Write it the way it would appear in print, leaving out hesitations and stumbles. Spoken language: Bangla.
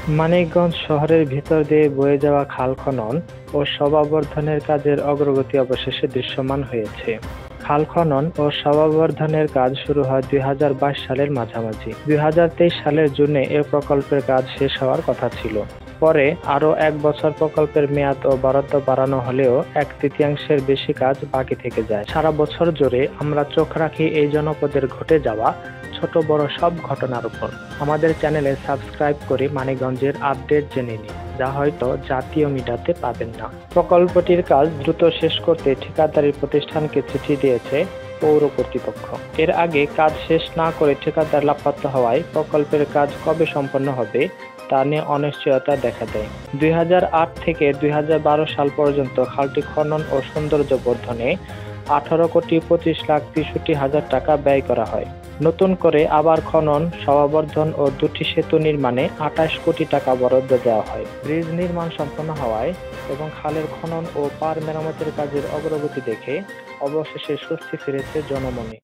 মানিকগঞ্জ শহরের ভিতর দিয়ে বয়ে যাওয়া খাল খনন ও শোভাবর্ধনের কাজের অগ্রগতি অবশেষে দৃশ্যমান হয়েছে। খাল খনন ও শোভাবর্ধনের কাজ শুরু হয় ২০২২ সালের মাঝামাঝি। ২০২৩ সালের জুনে এ প্রকল্পের কাজ শেষ হওয়ার কথা ছিল। পরে আরও ১ বছর প্রকল্পের মেয়াদ ও বরাদ্দ বাড়ানো হলেও ১/৩ বেশি কাজ বাকি থেকে যায়। সারা বছর জুড়ে আমরা চোখ রাখি এই জনপদের ঘটে যাওয়া ছোট বড় সব ঘটনার উপর। আমাদের চ্যানেলে সাবস্ক্রাইব করে মানিকগঞ্জের আপডেট জেনে নিন, যা হয়তো জাতীয় মিডিয়াতে পাবেন না। প্রকল্পটির কাজ দ্রুত শেষ করতে ঠিকাদারি প্রতিষ্ঠানকে চিঠি দিয়েছে পৌর কর্তৃপক্ষ। এর আগে কাজ শেষ না করে ঠিকাদার লাপাত্তা হওয়ায় প্রকল্পের কাজ কবে সম্পন্ন হবে তা নিয়ে অনিশ্চয়তা দেখা দেয়। ২০০৮ থেকে ২০১২ সাল পর্যন্ত খালটি খনন ও সৌন্দর্য বর্ধনে ১৮,২৫,৬৩,০০০ টাকা ব্যয় করা হয়। নতুন করে আবার খনন, শোভাবর্ধন ও ২টি সেতু নির্মাণে ২৮ কোটি টাকা বরাদ্দ দেওয়া হয়। ব্রিজ নির্মাণ সম্পন্ন হওয়ায় এবং খালের খনন ও পার মেরামতের কাজের অগ্রগতি দেখে অবশেষে স্বস্তি ফিরেছে জনমনে।